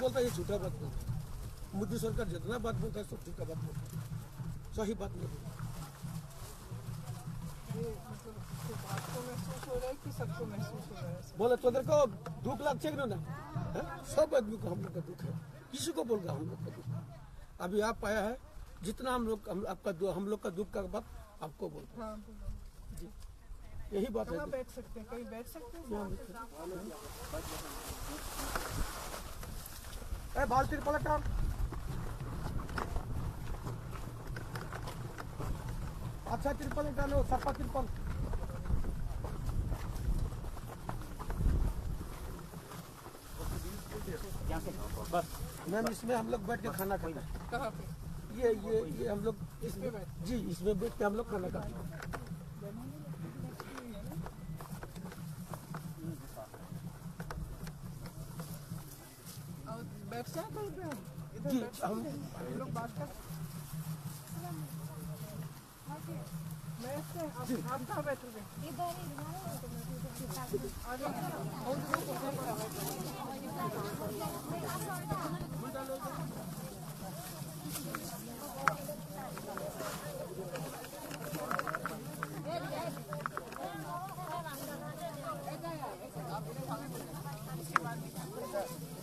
बोलता है ये झूठा बात बोलता है। मोदी सरकार जितना बात बोलता है सब झूठा बात बोलता है, सही बात नहीं बोलता। आपको महसूस हो रहा है कि सबको महसूस हो रहा है? बोले तो देखो दुख लगता है ना, सब आदमी को हम लोग का दुख है, किसी को बोल रहा हम लोग का दुख। अभी आप आया है, जितना हम लोग का दुख का बात आपको बोल रहे हैं। जी यही बात है। बैठ सकते हैं, कहीं बैठ सकते हैं। बाल तिरपल काम अच्छा तिरपल डालो, सपा तिरपल। बस मैम इसमें हम लोग बैठ के खाना खाते हैं। कहाँ पे? ये हम लोग इसमें जी इसमें बैठ के हम लोग खाना खाते हैं। बैठ जाए कहीं पे जी हम लोग बात कर बैठते हैं। आप कहाँ बैठोगे?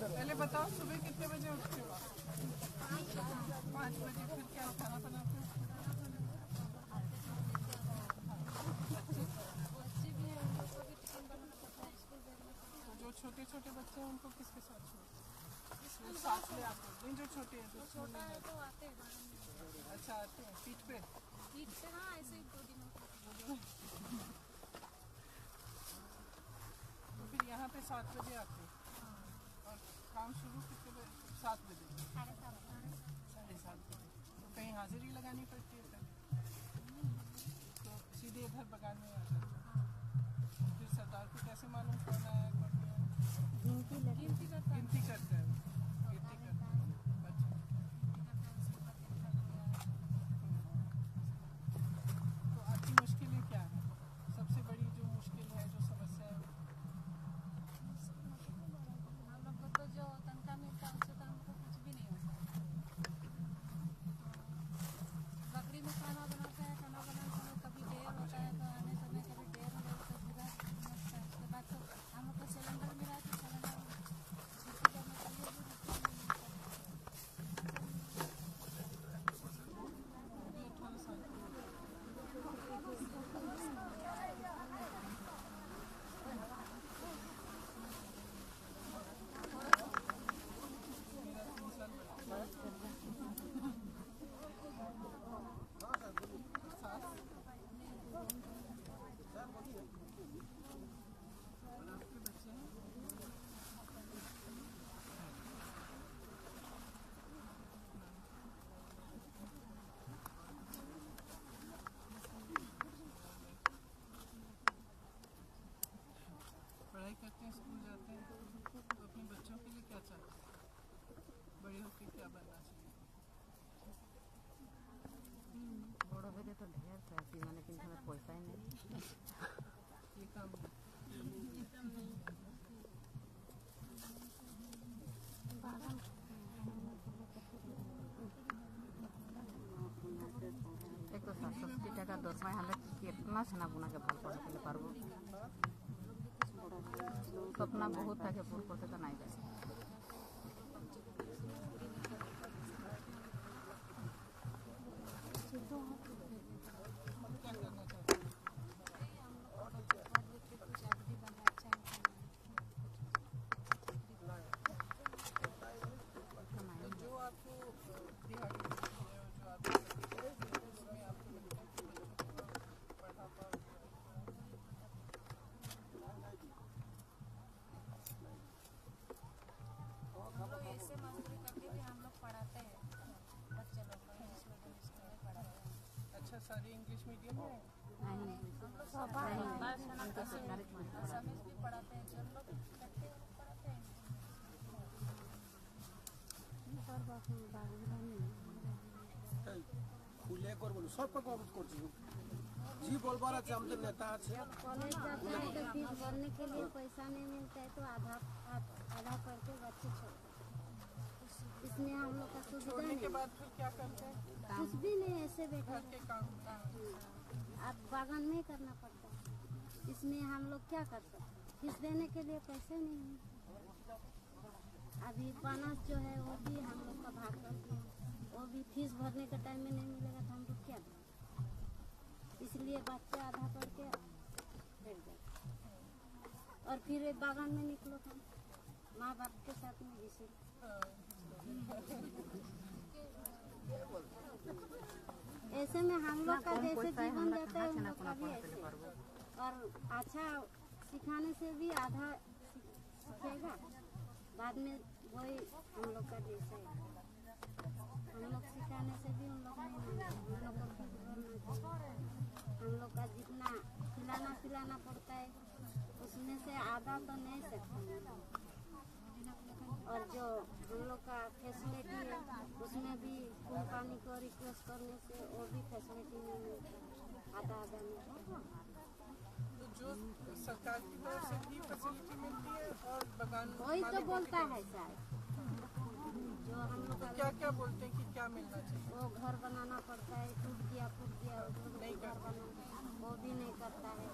पहले बताओ सुबह कितने बजे उठते हो? 5 बजे। फिर क्या खाना बनाते हो? जो छोटे छोटे बच्चे हैं उनको किसके साथ छोड़ते? साथ ले आते हैं? नहीं जो छोटे हैं तो छोटा है तो आते हैं। अच्छा आते हैं पीठ पे? हाँ ऐसे ही 2 दिनों तो फिर यहाँ पे 7 बजे आते हैं और काम शुरू कितने बजे? 7 बजे? 7:30 बजे। तो कहीं हाजिरी लगानी पड़ती है फिर? तो सीधे इधर बगान में आ जाते हैं। फिर सरदार को कैसे मालूम कौन आया कौन नहीं आया? गिनती करते हैं। गिनती करते हैं। अच्छा तो आपकी मुश्किलें क्या है? सबसे बड़ी जो मुश्किल है, जो समस्या है? हम लोग को तो जो तनख्वाह मिलता है उससे तो हमको कुछ भी नहीं होता। बकरी में खाना बनाते हैं, खाना बनाने समय कभी देर होता है तो आने समय कभी देर हो जाता है, पूरा मचता है। उसके बाद तो हम लोग को सिलेंडर मिला है तो सिलेंडर छुट्टी करने के लिए भी रुपया नहीं मिलता। पढ़ाई करते हैं, स्कूल जाते हैं, तो अपने बच्चों के लिए क्या चाहते हैं? बड़े होकर क्या बनना चाहिए? बड़ो हो तो ढेर पैसे मैंने कि हमें पैसा ही नहीं ये काम एक तो 67 টাকা দরমা হলে कितना छना बुना के भाल पड़े पारबो सपना बहुत থাকে पूर्ण करते तो नहीं जाए। क्या करना चाहते हैं? जो आपको दिहाड़ी मिलती है और जो आपको उसमें आपको लगता है कि बच्चों को पढ़ा पाओ? हम लोग ऐसे मजदूरी करके भी हम लोग पढ़ाते हैं बच्चे लोग को, इंग्लिश मीडियम स्कूल में पढ़ाते हैं। अच्छा सारी इंग्लिश मीडियम में? हम लोग समीज भी पढ़ाते हैं, जो लोग करते हैं वो पढ़ाते हैं। খুলে করবো সব কাজ করছি जी बोलबार আছে আমাদের নেতা আছে। कॉलेज जाते हैं तो फीस भरने के लिए पैसा नहीं मिलता है तो आधा करके बच्चे छोड़ते हैं। सुविधा छोड़ने के नहीं, बाद फिर क्या करते हैं? कुछ भी नहीं, ऐसे बैठे। घर के काम अब बागान में करना पड़ता है, इसमें हम लोग क्या कर सकते हैं? फीस देने के लिए पैसे नहीं है। अभी बोनस जो है वो भी हम लोग का भाग कर दिया, वो भी फीस भरने के टाइम में नहीं मिलेगा तो हम लोग क्या करें? इसलिए बच्चे आधा पढ़ के बैठ गए और फिर बागान में निकलो तो माँ बाप के साथ में घिसे। ऐसे में हम लोग का जैसे जीवन जाता है उन लोग का भी ऐसे, और अच्छा सिखाने से भी आधा सीखेगा, बाद में वही हम लोग का जैसे हम लोग सिखाने से भी उन लोग नहीं मानते। हम लोग को खुद बोलना चाहिए। हम लोग का जितना खिलाना पिलाना पड़ता है उसमें से आधा तो नहीं सकते, और जो हम लोग का फैसिलिटी है उसमें भी खून पानी को रिक्वेस्ट करने से वो भी फैसिलिटी नहीं मिलता, आधा नहीं। तो जो सरकार की तरफ से भी फैसिलिटी मिलती है और बागान वही तो बोलता है साहब, जो हम लोग का क्या क्या बोलते हैं कि क्या मिलना चाहिए? वो घर बनाना पड़ता है, टूट गया नहीं घर बनाना वो भी नहीं करता है,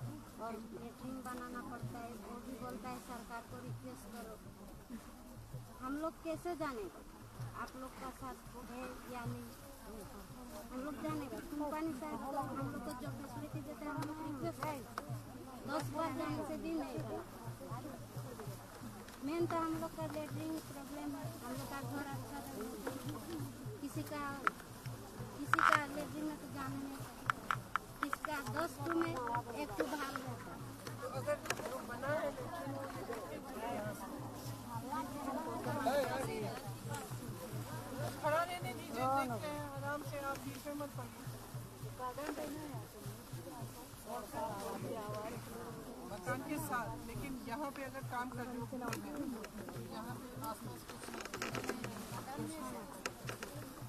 और लेट्रिन बनाना पड़ता है वो भी बोलता है सरकार को रिक्वेस्ट करो। हम लोग कैसे जानेगा आप लोग का साथ है या नहीं? हम लोग जानेगा कंपनी साहब तो हम लोग को जो फैसिलिटी देते हैं हम लोग रिक्वेस्ट है 10 बार जाने से भी नहीं बना। मेन तो हम लोग का लेटरिन प्रॉब्लम है, हम लोग का घर अच्छा नहीं, किसी का लेटरिन में तो जाने नहीं सकता, किसका 10 टू में 1 टू भाग रहता है। तो अगर जो बना है लेकिन वो खड़ा रहने दीजिए, देखते हैं आराम से, आप बीच में मत पड़िए। मकान के साथ, लेकिन यहाँ पे अगर काम कर रहे हो यहाँ पे आसपास कुछ नहीं,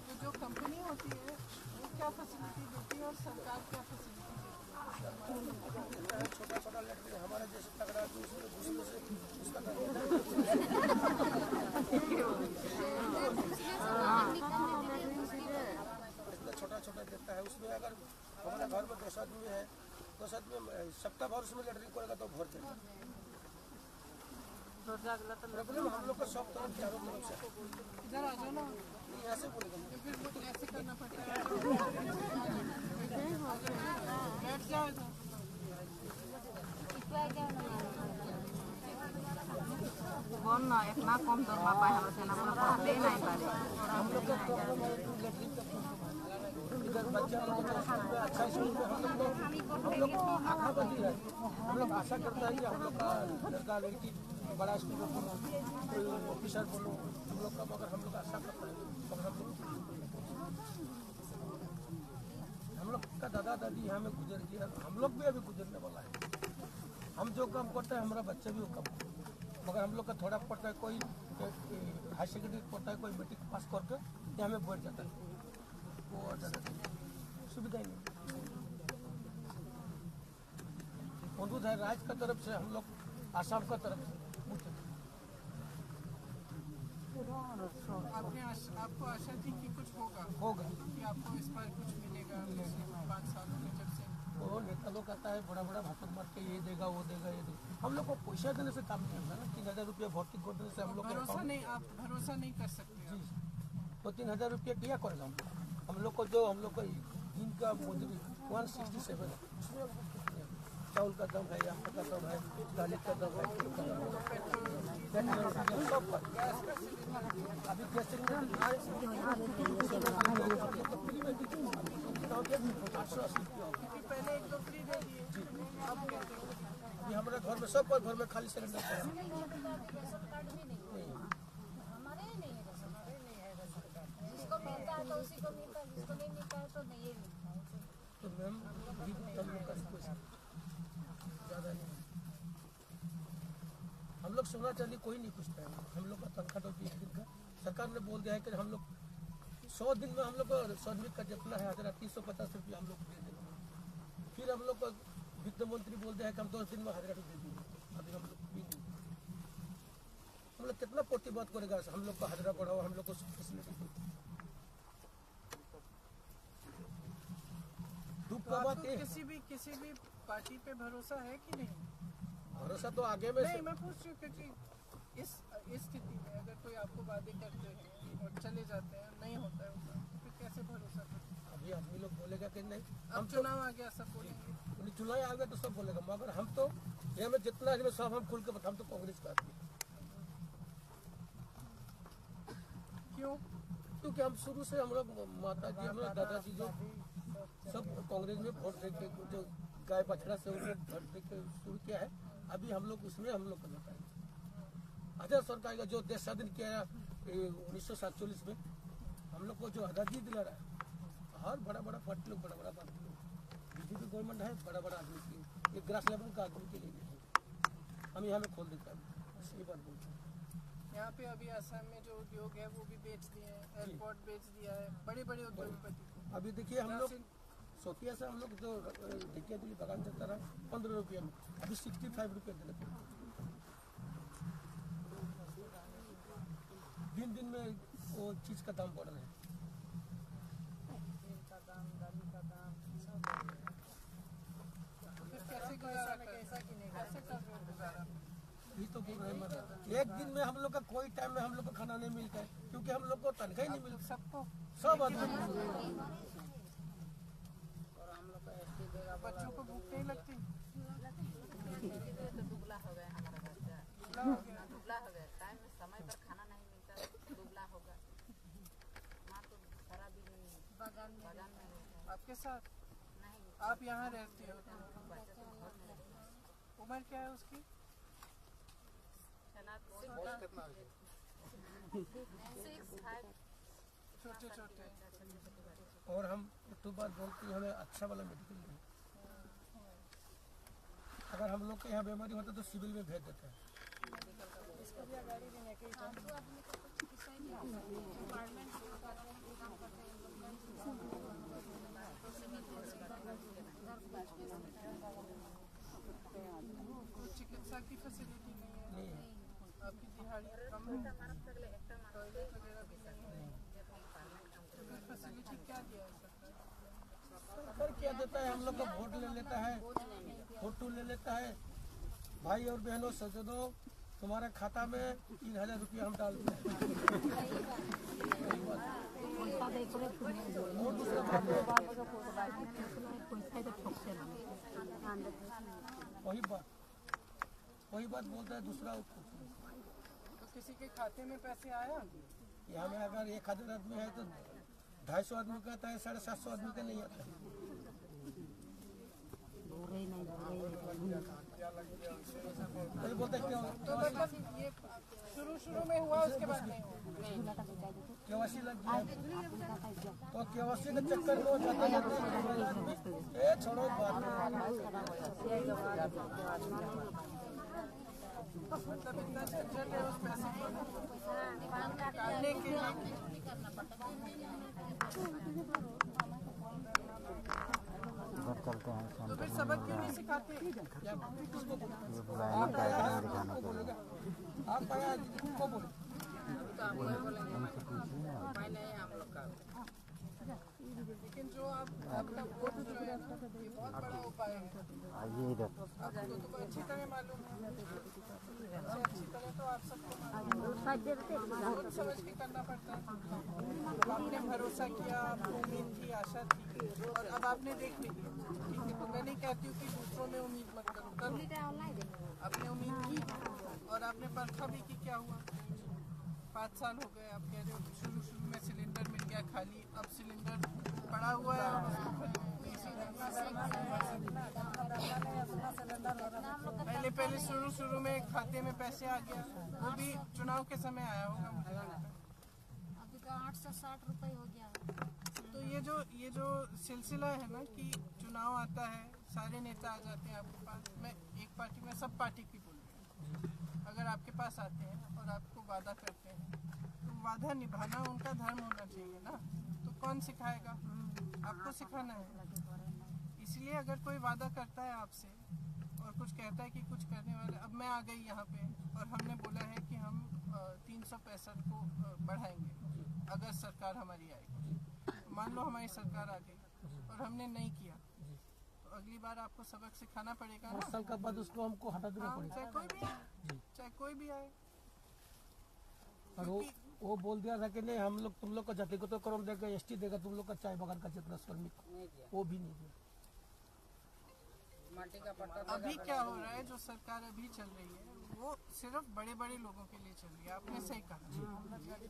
तो जो कंपनी होती है वो क्या फैसिलिटी देती है और सरकार क्या फैसिलिटी देती है? छोटा छोटा लड़के हमारा जैसे तगड़ा दूसरे से उसका इतना छोटा छोटा देता है, उसमें अगर हमारे घर में 10 आदमी है, 10 आदमी सप्ताह भर उसमें लैट्रिन करेगा तो भर जाएगा। प्रॉब्लम हम लोग का सब तरफ चारों तरफ से। इधर आ जाओ ना, ऐसे बोलेगा फिर ऐसे करना पड़ता है। बैठ जाओ इधर। बोल ना इतना कम दरमा पाए हम से ना दे नहीं पारे। हम लोग का प्रॉब्लम है लैट्रिन का। इधर बच्चा लोग अच्छा स्कूल में हम लोग को आशावादी है, हम लोग आशा करता है कि हम लोग का लड़का लड़की बड़ा स्कूल में बोलो, कोई ऑफिसर बोलो, हम लोग का मगर हम लोग आशा करता है मगर हम लोग का दादा दादी यहाँ में गुजर गया, हम लोग भी अभी गुजरने वाला है। हम जो काम करते हैं हमारा बच्चा भी वो काम करता है, मगर हम लोग का थोड़ा पड़ता है, कोई हाई सेकेंडरी पढ़ता है, कोई मैट्रिक पास करके यहाँ में बैठ जाता है, वो ज़्यादा सुविधा ही नहीं। अनुरोध है राज्य का तरफ से, हम लोग आसाम का तरफ से आपको आशा थी कि कुछ होगा कि आपको इस पर कुछ मिलेगा 5 सालों में, जब से वो नेता लोग आता है बड़ा बड़ा भाषण मार के ये देगा वो देगा ये देगा, हम लोग को पैसा देने से काम नहीं होता ना। 3000 रुपया भर्ती कर देने से हम लोग भरोसा नहीं, आप भरोसा नहीं कर सकते। जी तो 3000 रुपया क्या करेगा हम लोग को जो हम लोग को दिन का मजदूरी 167 है, चावल का दाम है, आटा का दाम है, दाल का दाम है, अभी गैस सिलेंडर 880 रुपया। पहले 1-2 फ्री दे दिए, अब कहते हैं ये हमारे घर में सब घर में खाली सिलेंडर है। जिसको मिलता है तो उसी को मिलता है, जिसको नहीं मिलता है तो नहीं मिलता है। तो मैम हम लोग का रिक्वेस्ट ज़्यादा नहीं, हम लोग सोना चांदी कोई नहीं पूछता है, हम लोग का तनख्वाह तो 20 दिन का सरकार ने बोल दिया है कि हम लोग 100 दिन में हम लोग को श्रमिक का जितना है 1350 रुपया हम लोग दे देंगे। फिर हम लोग को वित्त मंत्री बोल दिया है कि हम 10 दिन में 1000 दे देंगे। अभी हम लोग हम लोग कितना प्रतिबाद करेगा, हम लोग को हाजिरा बढ़ाओ, हम लोग को फैसिलिटी दो। दुख का बात ये किसी भी पार्टी पे भरोसा है कि नहीं? भरोसा तो आगे में नहीं, मैं पूछ रही हूँ क्योंकि इस स्थिति में अगर कोई आपको वादे करते हैं और चले जाते हैं, नहीं होता है उनका, तो फिर कैसे भरोसा करते? अभी आदमी लोग बोलेगा कि नहीं, हम चुनाव आ गया सब बोलेंगे, चुनाव आ गया तो सब बोलेगा, मगर हम तो ये में जितना आदमी सब हम खुल के बता, हम तो कांग्रेस का आदमी। क्यों? क्योंकि हम शुरू से हम लोग माता जी, हम लोग दादाजी जो सब कांग्रेस में वोट दे के, जो गाय बछड़ा से उनको वोट दे के शुरू किया है, अभी हम लोग उसमें हम लोग करना पाएंगे। आजाद सरकार का जो देश स्वाधीन किया 1947 में, हम लोग को जो आज़ादी दिला रहा है, हर बड़ा बड़ा पार्टी लोग, बड़ा बड़ा पार्टी लोग, बीजेपी गवर्नमेंट है, बड़ा बड़ा आदमी के लिए, ये ग्रास लेवल का आदमी के लिए नहीं है। हम यहाँ में खोल देते हैं, सही बात बोलते हैं। यहाँ पे अभी असम में जो उद्योग है वो भी बेच दिए हैं, एयरपोर्ट बेच दिया है, बड़े बड़े उद्योगपति। अभी देखिए हम लोग सोतिया से हम लोग जो ढेकिया दिल्ली बगान चलता रहा 15 रुपये में, अभी 65 रुपये दे लेते हैं। दिन दिन में वो चीज़ का दाम बढ़ रहा है। तेल का दाम, दाली का दाम, सब फिर कैसे गुजारा कैसे कर रहे हो गुजारा? ये तो बोल रहे हैं, मगर एक दिन में हम लोग का कोई टाइम में हम लोग को खाना नहीं मिलता है, क्योंकि हम लोग को तनख्वाह ही नहीं मिलती। सबको सब आदमी बच्चों को भूख नहीं लगती? दुबला हो गया हमारा बच्चा, दुबला हो गया, टाइम में समय पर खाना नहीं मिलता, दुबला होगा। माँ तो सारा दिन बगान में रहता है। आपके साथ नहीं, आप यहाँ रहती हो? उम्र क्या है उसकी? छोटे छोटे। और हम एक तो बात बोलते हैं, हमें अच्छा वाला मेडिकल नहीं, अगर हम लोग के यहाँ बीमारी होता तो सिविल में भेज देते हैं। चिकित्सा की फैसिलिटी नहीं है, आपकी दिहाड़ी कम है, टॉयलेट वगैरह भी नहीं है, तो फैसिलिटी क्या दिया है सरकार क्या देता है? हम लोग का वोट ले लेता है, फोटो ले लेता है। भाई और बहनों सजनों, तुम्हारे खाता में 3000 रुपया हम डालते हैं। और दूसरा बात वही बात बोलता है, दूसरा तो किसी के खाते में पैसे आया? यहाँ में अगर 1000 आदमी है तो 250 आदमी का आता है, 750 आदमी का नहीं आता है। बोलते क्यों? तो मतलब ये शुरू में हुआ, उसके बाद नहीं हुआ? केवासी लग गया तो केवासी के चक्कर में जाते छोड़ो बात। मतलब इतना झंझट है उस पैसे को निकालने के लिए। तो फिर सबक क्यों नहीं सिखाते? आप आया किसको बोले? लेकिन जो आपका वोट जो है ये बहुत बड़ा उपाय है, आपको तो अच्छी तरह मालूम है, अच्छी तरह तो आप सबको सोच समझ के करना पड़ता है। आपने भरोसा किया, आपको उम्मीद थी, आशा थी, और अब आपने देख ली। ठीक है, तो मैं नहीं कहती हूँ कि दूसरों में उम्मीद मत करो, आपने उम्मीद की और आपने परखा भी कि क्या हुआ। 5 साल हो गए, आप कह रहे हो शुरू में सिलेंडर मिल गया खाली, अब सिलेंडर पड़ा हुआ है, पहले शुरू में खाते में पैसे आ गया, वो भी चुनाव के समय आया होगा मुझे लगता है। अभी तो 860 रुपये हो गया। तो ये जो सिलसिला है ना कि चुनाव आता है, सारे नेता आ जाते हैं आपके पास, मैं एक पार्टी में सब पार्टी की बोल रही हूँ, अगर आपके पास आते हैं और आपको वादा करते हैं तो वादा निभाना उनका धर्म होना चाहिए ना। तो कौन सिखाएगा? आपको सिखाना है। इसलिए अगर कोई वादा करता है आपसे और कुछ कहता है कि कुछ करने वाले, अब मैं आ गई यहाँ पे और हमने बोला है कि हम 365 को बढ़ाएंगे अगर सरकार हमारी आएगी। मान लो हमारी सरकार आ गई और हमने नहीं किया, अगली बार आपको सबक सिखाना पड़ेगा 5 ना। साल के बाद उसको हमको हटा देना हाँ, पड़ेगा। चाहे कोई भी आए, चाहे कोई भी आए। और वो बोल दिया था कि नहीं हम लोग तुम लोग को जातिगत तो क्रम देगा, एसटी देगा, तुम लोग का चाय बगान का जितना श्रमिक वो भी नहीं दिया। माटी का पट्टा अभी क्या हो रहा है, जो सरकार अभी चल रही है वो सिर्फ बड़े बड़े लोगों के लिए चल रही है। आपने सही कहा,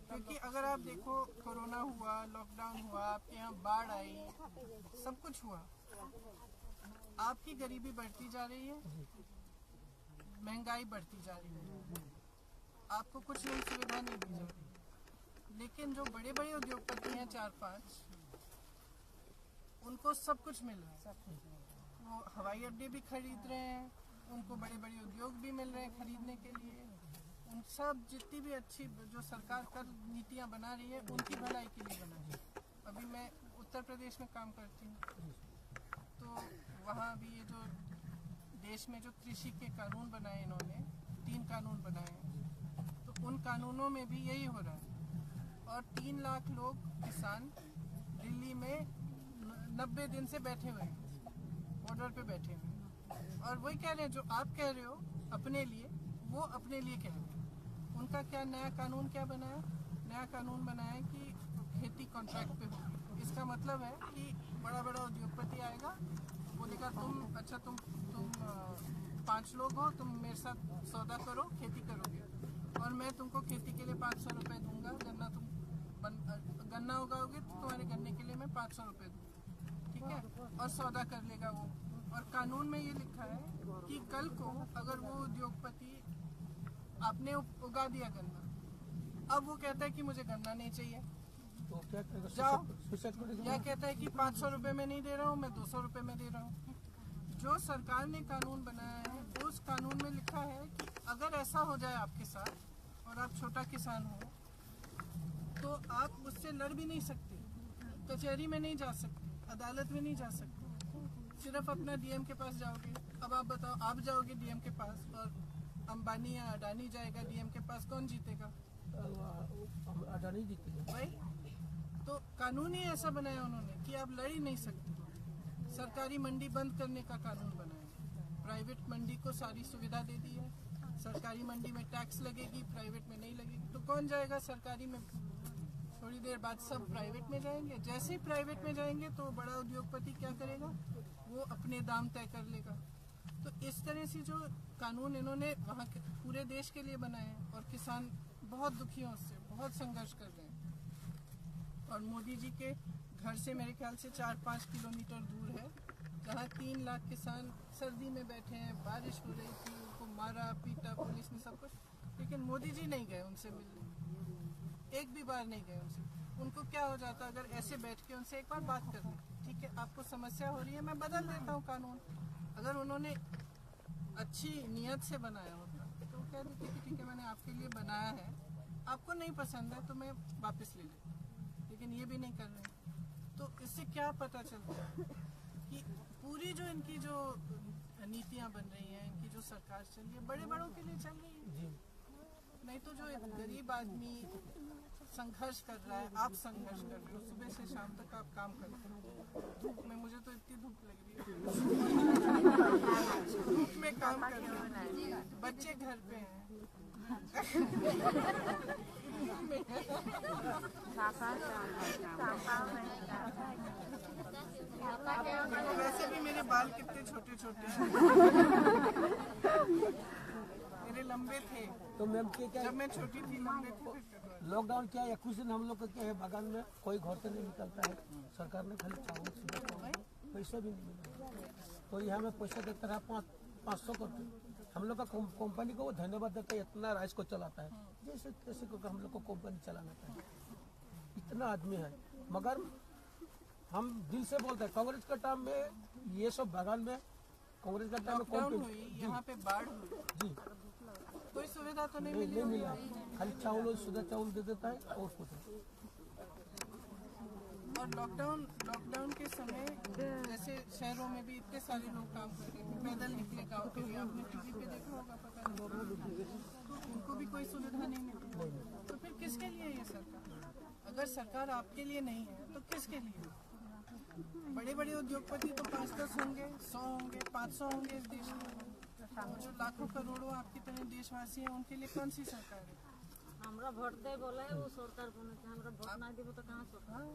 क्योंकि अगर आप देखो कोरोना हुआ, लॉकडाउन हुआ, आपके यहाँ बाढ़ आई, सब कुछ हुआ, आपकी गरीबी बढ़ती जा रही है, महंगाई बढ़ती जा रही है, आपको कुछ नई सुविधा नहीं दी जा रही। लेकिन जो बड़े बड़े उद्योगपति हैं 4-5, उनको सब कुछ मिल रहा है। वो हवाई अड्डे भी खरीद रहे हैं, उनको बड़े बड़े उद्योग भी मिल रहे हैं खरीदने के लिए। उन सब जितनी भी अच्छी जो सरकार कर नीतियां बना रही है उनकी भलाई के लिए बना रही है। अभी मैं उत्तर प्रदेश में काम करती हूँ, तो वहाँ भी ये जो देश में जो कृषि के कानून बनाए इन्होंने, 3 कानून बनाए हैं, तो उन कानूनों में भी यही हो रहा है। और 3 लाख लोग किसान दिल्ली में 90 दिन से बैठे हुए हैं, बॉर्डर पे बैठे हुए हैं। और वही कह रहे हैं जो आप कह रहे हो अपने लिए, वो अपने लिए कह रहे हैं। उनका क्या नया कानून क्या बनाया? नया कानून बनाया कि खेती कॉन्ट्रैक्ट पे होगी। इसका मतलब है कि बड़ा बड़ा उद्योगपति आएगा, बोलेगा तुम 5 लोग हो, तुम मेरे साथ सौदा करो, खेती करोगे, और मैं तुमको खेती के लिए 500 रुपये दूंगा। गन्ना उगाओगे तो तुम्हारे गन्ने के लिए मैं 500 रुपये दूंगा, ठीक है, और सौदा कर लेगा वो। और कानून में ये लिखा है कि कल को अगर वो उद्योगपति, आपने उगा दिया गन्ना, अब वो कहता है कि मुझे गन्ना नहीं चाहिए, तो क्या करेगा? जाओ, सुसाइड करेगा? या कहता है कि 500 रुपये में नहीं दे रहा हूँ, मैं 200 रुपये में दे रहा हूँ। जो सरकार ने कानून बनाया है, उस कानून में लिखा है कि अगर ऐसा हो जाए आपके साथ और आप छोटा किसान हो, तो आप उससे लड़ भी नहीं सकते, कचहरी में नहीं जा सकते, अदालत में नहीं जा सकते, सिर्फ अपना डीएम के पास जाओगे। अब आप बताओ, आप जाओगे डीएम के पास और अंबानी या अडानी जाएगा डीएम के पास, कौन जीतेगा? अडानी जीतेगा भाई। तो कानून ही ऐसा बनाया उन्होंने कि आप लड़ ही नहीं सकते। सरकारी मंडी बंद करने का कानून बनाया, प्राइवेट मंडी को सारी सुविधा दे दी है। सरकारी मंडी में टैक्स लगेगी, प्राइवेट में नहीं लगेगी, तो कौन जाएगा सरकारी में? थोड़ी देर बाद सब प्राइवेट में जाएंगे। जैसे ही प्राइवेट में जाएंगे तो बड़ा उद्योगपति क्या करेगा? वो अपने दाम तय कर लेगा। तो इस तरह से जो कानून इन्होंने वहाँ के पूरे देश के लिए बनाए हैं, और किसान बहुत दुखी हैं उससे, बहुत संघर्ष कर रहे हैं। और मोदी जी के घर से मेरे ख्याल से 4-5 किलोमीटर दूर है, जहाँ 3 लाख किसान सर्दी में बैठे हैं, बारिश हो रही थी, उनको मारा पीटा पुलिस ने, सब कुछ, लेकिन मोदी जी नहीं गए उनसे मिलने, एक भी बार नहीं गए उनसे। उनको क्या हो जाता अगर ऐसे बैठ के उनसे एक बार बात कर ली, ठीक है आपको समस्या हो रही है, मैं बदल देता हूँ कानून। अगर उन्होंने अच्छी नियत से बनाया होता तो कह देते कि ठीक है मैंने आपके लिए बनाया है, आपको नहीं पसंद है तो मैं वापस ले लेता, लेकिन ये भी नहीं कर रहे। तो इससे क्या पता चलता है कि पूरी जो इनकी जो नीतियाँ बन रही हैं, इनकी जो सरकार चल रही है, बड़े बड़ों के लिए चल रही है। नहीं तो जो एक गरीब आदमी संघर्ष कर रहा है, आप संघर्ष कर रहे हो, सुबह से शाम तक आप काम कर रहे हो, धूप में, मुझे तो इतनी धूप लग रही है, धूप में काम कर रहे हो, बच्चे घर पे हैं, वैसे भी मेरे बाल कितने छोटे छोटे हैं, मेरे लंबे थे तो मैम क्या जब मैं छोटी थी, लंबे थे। लॉकडाउन क्या है? कुछ दिन हम लोग का क्या है, बागान में कोई घर से नहीं निकलता है, सरकार ने खाली चावल पैसा भी नहीं मिला, तो यहाँ में पैसा देता रहा 500 करके। हम लोग का कंपनी को वो धन्यवाद देता है, इतना राइस को चलाता है, जैसे कैसे को हम लोग को कंपनी चलाना है, इतना आदमी है। मगर हम दिल से बोलते हैं, कांग्रेस का टाइम में ये सब बागान में, कांग्रेस का टाइम में लॉकडाउन हुई, यहाँ पे बाढ़ हुई, जी कोई सुविधा तो नहीं नहीं मिली। मिला, खाली चावल सुधा चावल दे देता है और कुछ नहीं। और लॉकडाउन के समय जैसे शहरों में भी इतने सारे लोग काम कर रहे थे, पैदल निकले गाँव के लिए, आपने टीवी पे देखा होगा, पता नहीं, तो उनको भी कोई सुविधा नहीं मिली। तो फिर किसके लिए ये सरकार? अगर सरकार आपके लिए नहीं है तो किसके लिए? बड़े बड़े उद्योगपति तो 5-10 होंगे, 100 होंगे, 500 होंगे इस देश में। और जो लाखों करोड़ों आपकी तरह देशवासी हैं उनके लिए कौन सी सरकार है? हमरा वोट दे बोले वो सरकार को नहीं, हमरा वोट ना देबो तो कहां सरकार। हाँ,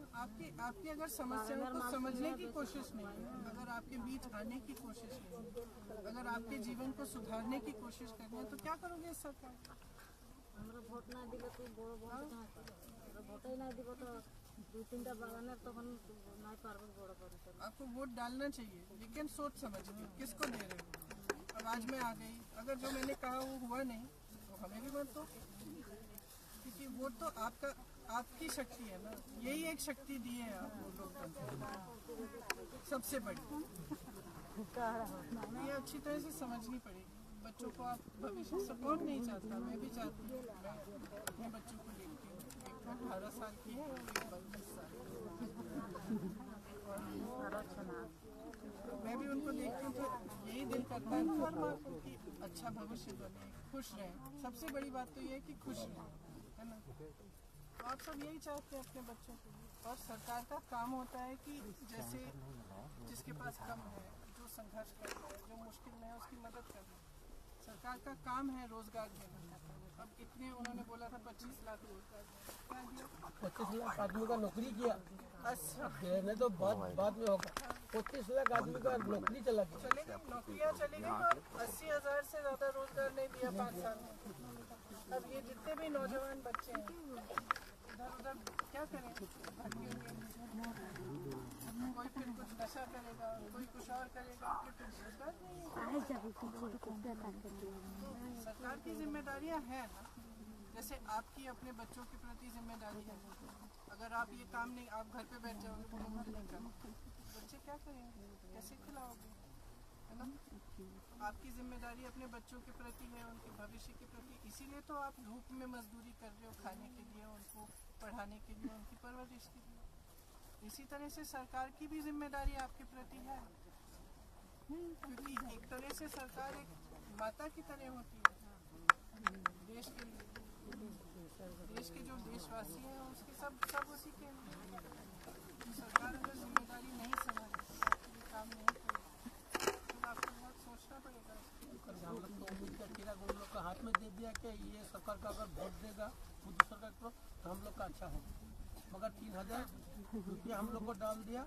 आपकी अगर समस्याओं को समझने की कोशिश नहीं है, अगर आपके बीच आने की कोशिश नहीं है, अगर आपके जीवन को सुधारने की कोशिश करनी है तो क्या करोगे इस सरकार? हमरा वोट ना दिले तो बड़ बड़ कहां हमरा वोट ही ना दिबो तो 2-3टा बागाने तखन नहीं पारबो बड़ बड़। आपको वोट डालना चाहिए, लेकिन सोच समझ के किसको दे रहे हो। अब आज मैं आ गई, अगर जो मैंने कहा वो हुआ नहीं तो हमें भी मत दो, क्योंकि वोट तो आपकी शक्ति है ना, यही एक शक्ति दी है आपको लोकतंत्र सबसे बड़ी। ये अच्छी तरह से समझनी पड़ेगी। बच्चों को आप भविष्य से कौन नहीं चाहता, मैं भी चाहती हूँ। मैं अपने बच्चों को देखती हूँ, एक 18 साल की है और एक 22 साल की। मैं भी उनको देखती हूँ तो यही दिल करता है हर माँ को कि अच्छा भविष्य बने, खुश रहें। सबसे बड़ी बात तो ये है कि खुश रहें, है ना। तो आप सब यही चाहते हैं अपने बच्चों को। और सरकार का काम होता है कि जैसे जिसके पास कम है, जो संघर्ष कर रहा है, जो मुश्किल में है, उसकी मदद करना। सरकार का काम है रोजगार देना। अब कितने उन्होंने बोला था 25 लाख रोजगार क्या दिया? 25 लाख आदमी का नौकरी किया। अच्छा, देने तो बाद में होगा। 25 लाख आदमी का नौकरी चला गया। चले गए, नौकरियाँ चली गई और 80,000 से ज़्यादा रोजगार नहीं दिया 5 साल में। अब ये जितने भी नौजवान बच्चे हैं इधर उधर क्या करें, कोई फिर कुछ नशा करेगा, कोई कुछ और करेगा, फिर रोजगार नहीं है। सरकार की जिम्मेदारियां हैं ना, जैसे आपकी अपने बच्चों के प्रति जिम्मेदारी है। अगर आप ये काम नहीं, आप घर पे बैठ जाओगे तो घर नहीं करोगे, बच्चे क्या करेंगे, कैसे खिलाओगे, है ना। आपकी जिम्मेदारी अपने बच्चों के प्रति है, उनके भविष्य के प्रति। इसीलिए तो आप धूप में मजदूरी कर रहे हो, खाने के लिए, उनको पढ़ाने के लिए, उनकी परवरिश के लिए। इसी तरह से सरकार की भी जिम्मेदारी आपके प्रति है, क्योंकि एक तरह से सरकार एक माता की तरह होती है देश के लिए। देश के जो देशवासी हैं उसके सब उसी के लिए। सरकार अगर जिम्मेदारी नहीं समझे, काम नहीं करे, तो आपको बहुत सोचना पड़ेगा। हम लोग को उम्मीद का कीड़ा उन लोग का हाथ में दे दिया कि ये सरकार का अगर वोट देगा खुद सरकार को तो हम लोग का अच्छा होगा। मगर 3,000 रुपया हम लोग को डाल दिया,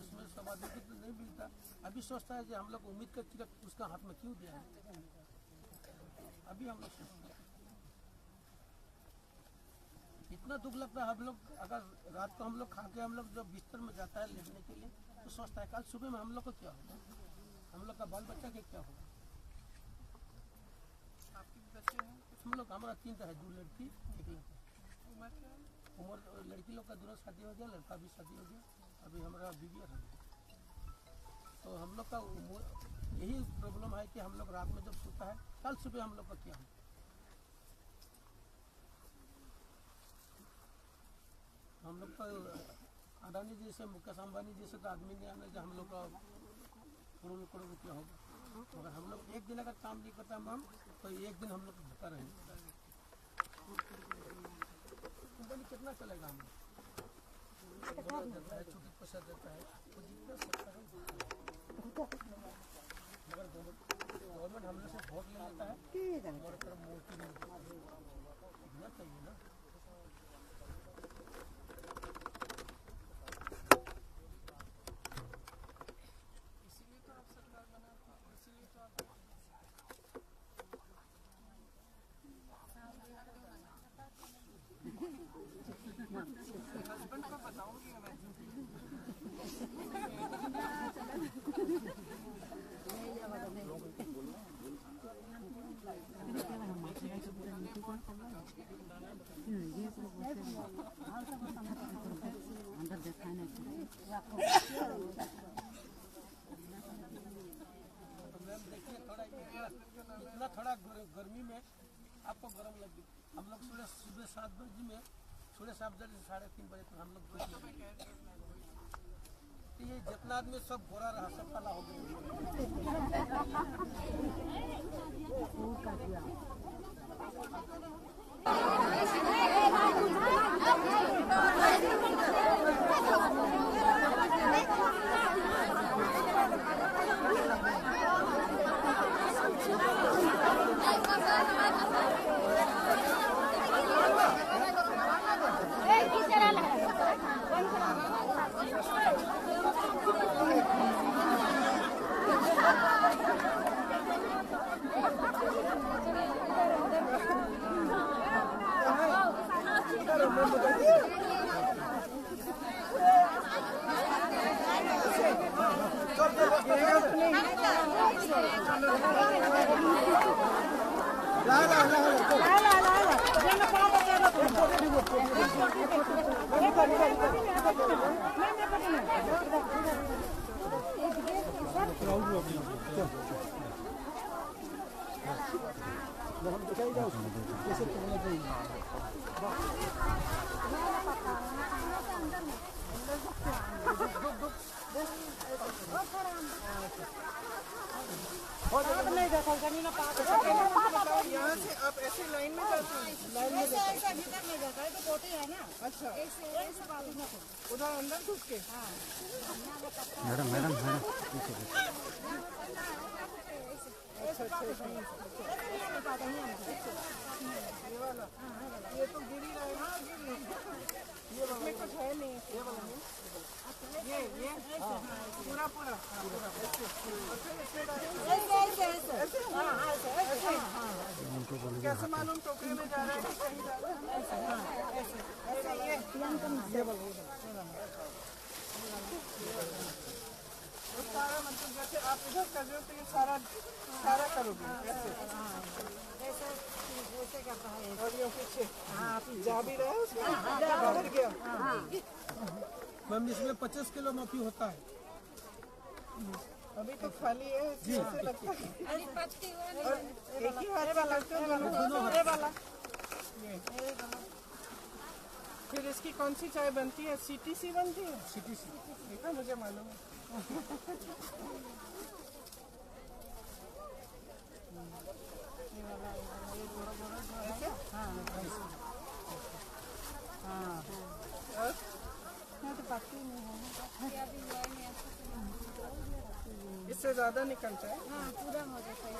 उसमें समाधि को तो नहीं मिलता। अभी सोचता है कि हम लोग उम्मीद का कीड़ा उसका हाथ में क्यों दिया है। अभी हम लोग सोचते हैं, इतना दुख लगता है। हम लोग अगर रात को हम लोग खा के हम लोग जब बिस्तर में जाता है लेटने के लिए तो सोचता है कल सुबह में हम लोग को क्या होगा, हम लोग का बाल बच्चा के क्या होगा। आपके बच्चे हैं? हम लोग हमारा 3 है, 2 लड़की 1 लड़का। उम्र क्या है? उम्र लड़की लोग का दोनों शादी हो गया, लड़का भी शादी हो गया। अभी हमारा बीवी है। तो हम लोग का यही प्रॉब्लम है कि हम लोग रात में जब सोता है कल सुबह हम लोग का क्या है। हम लोग का अडानी जैसे, मुकेश अंबानी जैसे तो आदमी नहीं आना जो हम लोग का करोड़ रुपया होगा। मगर हम लोग एक दिन अगर काम नहीं करता हम तो एक दिन हम लोग भूखा रहेंगे। कंपनी कितना चलेगा, हम लोग देता है, छोटी पैसा देता है, तो जितना सकता है। मगर गवर्नमेंट हम लोग से वोट ले लेता है, हमारे तरफ मोटी नहीं इतना चाहिए ना। इसीलिए तो आप सरकार बनाते हैं, इसीलिए तो आप हस्बैंड को बताऊंगी मैं। इतना थोड़ा गर्मी में आपको गर्म लगे। हम लोग सुबह 7 बजे में, सुबह 7 बजे से 3:30 बजे तक हम लोग ये जितना आदमी सब गोरा रहा सब काला हो गया। हम दिखाई जाओ कैसे तोड़ना चाहिए। यहाँ से आप ऐसे लाइन में जाते हैं? लाइन में जाते हैं। अच्छा उधर अंदर घुस के? मैडम मैडम मैडम ये तो गिर ही रहेगा। ये इसमें कुछ है नहीं। ये वाला नहीं। ये पूरा पूरा कैसे मालूम टोकरी में जा रहा है कहीं जा रहा है? ऐसे ये सारा मतलब जैसे आप इधर कर रहे हो तो ये सारा करोगे ऐसे करता है। और ये पीछे जा भी रहा है उसमें बाहर गया। मैम इसमें 25 किलो मफी होता है। अभी तो खाली है इससे लगता है। और एक ही हाथ वाला लगता है दोनों वाला। ये फिर इसकी कौन सी चाय बनती है? CTC बनती है? CTC देखा मुझे मालूम है। इससे ज्यादा निकलता है। पूरा हो जाता है।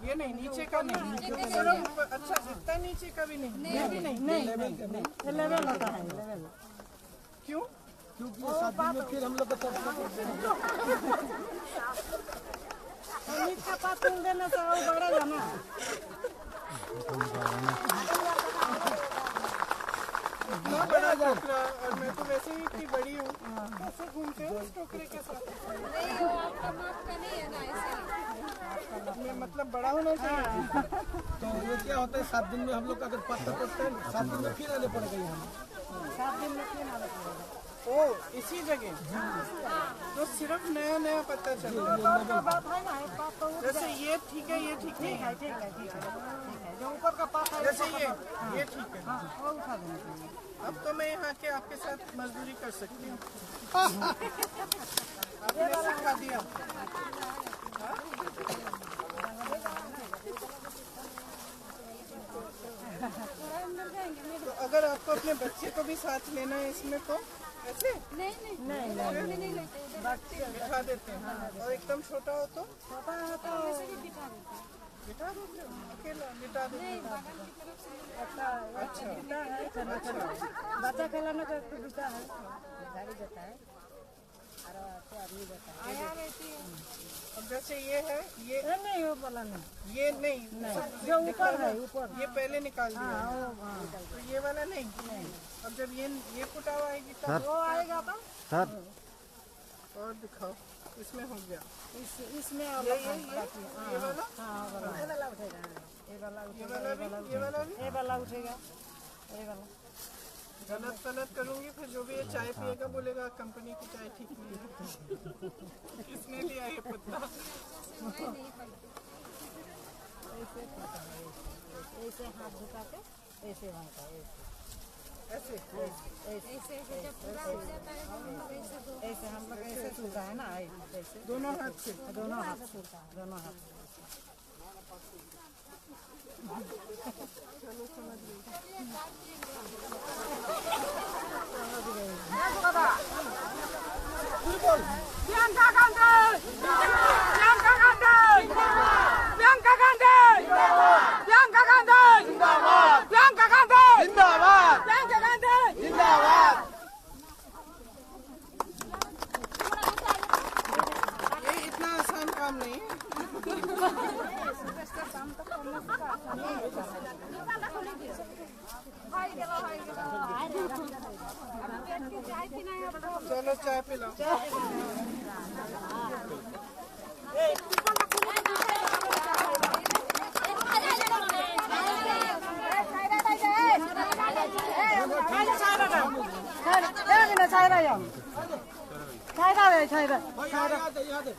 ये नहीं नीचे का नहीं। अच्छा इतना नीचे का भी नहीं। ये भी नहीं। लेवल होता है लेवल। क्यों? क्योंकि ये शादी में फिर हम लोग का तरफ नीच का पात तुम देने से और बढ़ेगा ना। इतना बड़ा टोकरा और मैं तो वैसे ही इतनी बड़ी हूँ। ऐसे घूमते हो उस टोकरे के साथ? नहीं वो आपका माप का नहीं है ना मैं मतलब बड़ा होना चाहिए। तो ये क्या होता है 7 दिन में हम लोग का अगर पत्ता पड़ता है 7 दिन में फिर आने पड़ेगा यहाँ। 7 दिन में क्यों ना लगेगा? ओ इसी जगह तो सिर्फ नया पता चला। बात है ना एक बात तो जैसे ये ठीक है ये ठीक नहीं है। ठीक है जो ऊपर का पात है जैसे ये ठीक है। वो उठा देना चाहिए। अब तो मैं यहाँ के आपके साथ मजदूरी कर सकती हूँ। आपने सिखा दिया। तो अगर आपको अपने बच्चे को भी साथ लेना है इसमें तो ऐसे नहीं लेते बिठा देते हैं। और एकदम छोटा हो तो बिठा देते हो अकेला बिठा देते हो। अच्छा बच्चा खिलाने का तो बिता है गाड़ी देता है और आदमी देता है। अब जैसे ये है ये नहीं वो वाला नहीं ये नहीं जो ऊपर है ऊपर ये पहले निकाल दिया। तो ये वाला नहीं। अब जब ये फुटा हुआ आएगी तब वो आएगा तो सर और दिखाओ इसमें हो गया। इसमें ये वाला ये वाला उठेगा ये वाला भी ये वाला उठेगा ये वाला गलत करूंगी फिर जो भी ये चाय पिएगा बोलेगा कंपनी की चाय ठीक नहीं है। किसने लिया ये पत्ता? ऐसे हाथ झुका के ऐसे वहाँ का ऐसे जब पूरा हो जाता है ऐसे हम लोग ऐसे छूता है ना ऐसे दोनों हाथ से। दोनों हाथ छूता दोनों हाथ ये इतना आसान काम नहीं है। चलो चाय पिलाओ। ना चाय रहा हम चाय रहा है चाय रहा यहाँ दे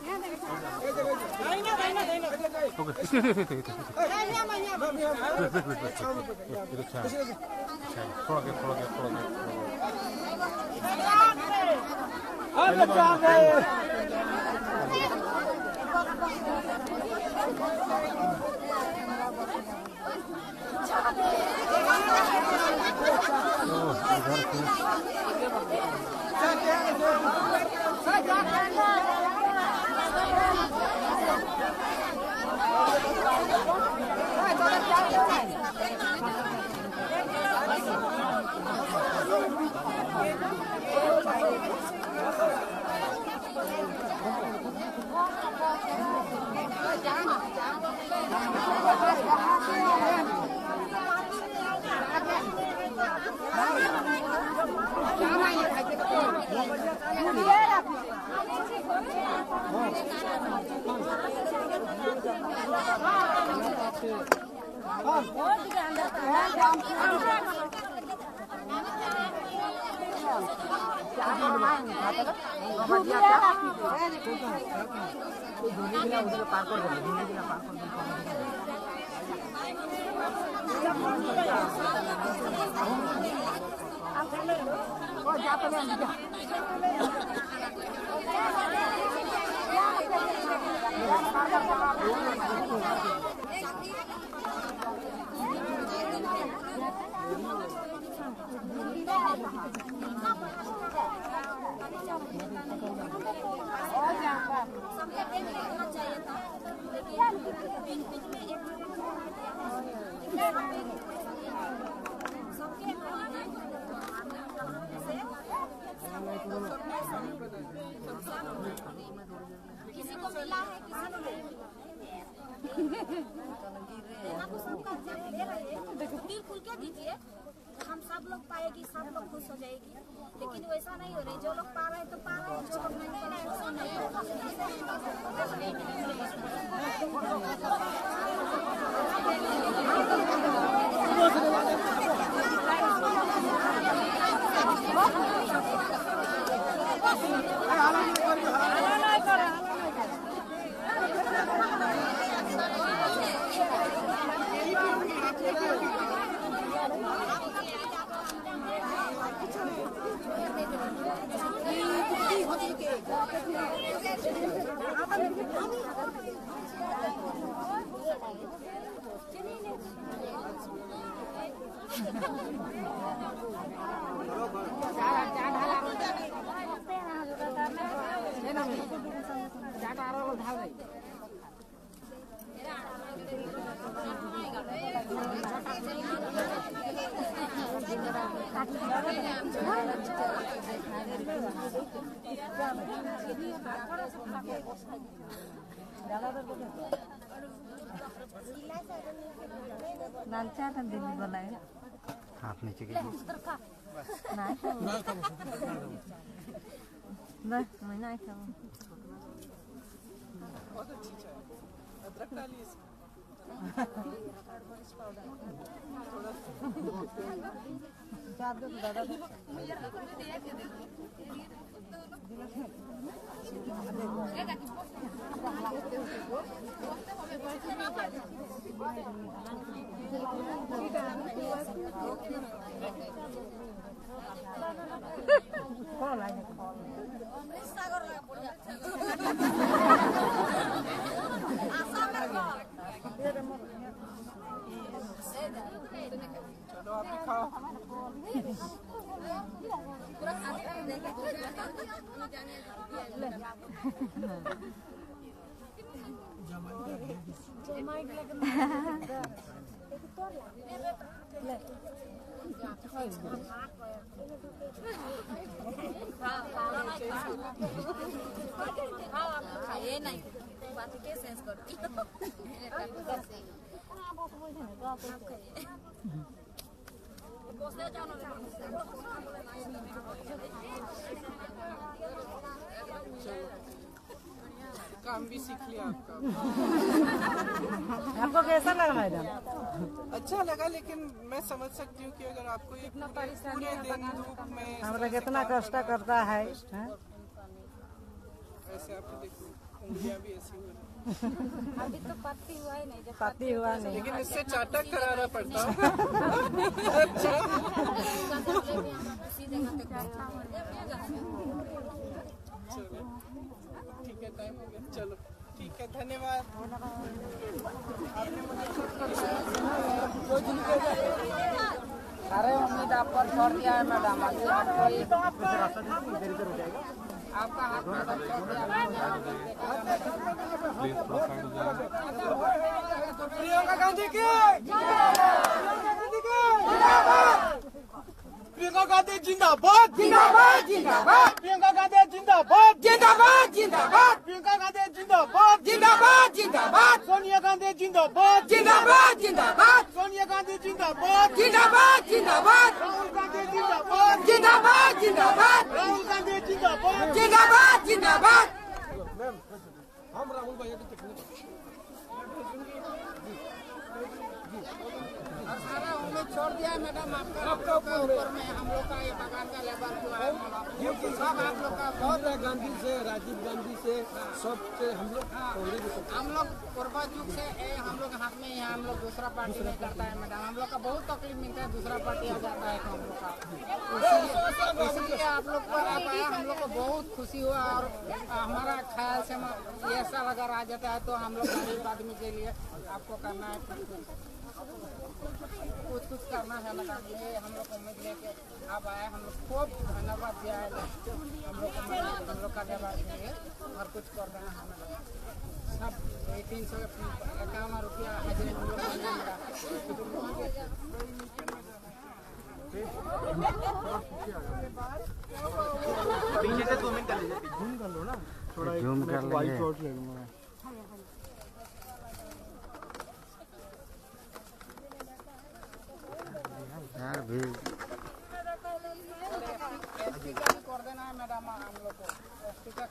किसी को मिला है किसी को नहीं आपको सबका जब दे रहे हैं दिल खुल के दीजिए, हम सब लोग पाएगी, सब लोग खुश हो जाएगी। लेकिन वैसा नहीं हो रही, जो लोग पा रहे हैं तो पा रहे हैं, जो लोग नहीं पा रहे हैं उसको नहीं लाल चाय का दीदी बोलाए हाथ नीचे की नहीं बस मैं नहीं खाऊं। बहुत अच्छी चाय, अदरक डालिए इसमें। चलो आप भी खाओ। खाइए नहीं बात के सेंस करो काम भी सीख लिया आपका। आपको कैसा लगा मैडम? अच्छा लगा, लेकिन मैं समझ सकती हूँ कि अगर आपको ये पूरे दिन धूप में हमारा कितना कष्ट करता है, हैं? ऐसे आपको देखो उंगलियां भी ऐसी हो रही हैं। अभी तो पत्ती हुआ ही नहीं, जब पति हुआ नहीं। लेकिन इससे चाटक कराना पड़ता है। उसी जगह पे चलो ठीक है, टाइम हो गया, चलो ठीक है, धन्यवाद। अरे उम्मीद आप पर छोड़ दिया है मैडम, आपको आपका हाथ में सब छोड़ दिया। प्रियंका गांधी की प्रियंका गांधी जिंदाबाद जिंदाबाद जिंदाबाद, प्रियंका गांधी जिंदाबाद जिंदाबाद जिंदाबाद, प्रियंका गांधी जिंदाबाद जिंदाबाद जिंदाबाद, सोनिया गांधी जिंदाबाद जिंदाबाद जिंदाबाद, सोनिया गांधी जिंदाबाद जिंदाबाद जिंदाबाद, राहुल गांधी जिंदाबाद जिंदाबाद जिंदाबाद, राहुल गांधी जिंदाबाद जिंदाबाद जिंदाबाद। मैम हम राहुल भैया की टिप्पणी सारा उम्मीद छोड़ दिया है मैडम, आपका ऊपर में हम लोग का ये बगान का लेबर जो है सब आप लोग का बहुत इंदिरा गांधी से, राजीव गांधी से, सबसे हम लोग हम लोग पूर्वज युग से हम लोग हाथ में है, हम लोग दूसरा पार्टी नहीं करता है मैडम। हम लोग का बहुत तकलीफ मिलता है, दूसरा पार्टी आ जाता है तो हम लोग का इसलिए आप लोग पर आप आया, हम लोग को बहुत खुशी हुआ। और हमारा ख्याल से ये सब अगर आ जाता है तो हम लोग गरीब आदमी के लिए आपको करना है कुछ करना है मैडम। ये हम लोग उम्मीद लेके आप आए, हम लोग खूब धन्यवाद दिया है हम लोग का व्यवहार के लिए और कुछ कर देना है मैडम। सब 351 रुपया हाजिरी हम लोग को मिला। पीछे से 2 मिनट कर लीजिए, जूम कर लो ना थोड़ा, जूम कर लेंगे। यार भी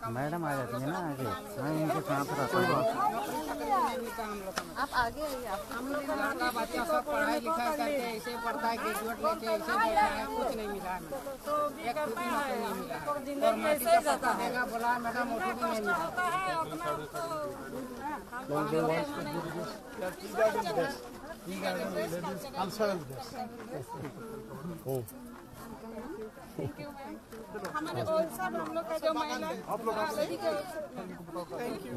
मैडम आ जाती है ना आगे, मैं इनके साथ रहता हूँ। आप आगे आइए, हम लोग का बच्चा सब पढ़ाई लिखाई करके ऐसे पढ़ता है, ग्रेजुएट लेके ऐसे बैठा है, कुछ नहीं मिला है, एक भी नौकरी नहीं मिला है। और माटी का पता हैगा बोला है मैडम, वो भी नहीं मिला। हमारे और सब हम लोग का जो महिला आप लोग थैंक यू।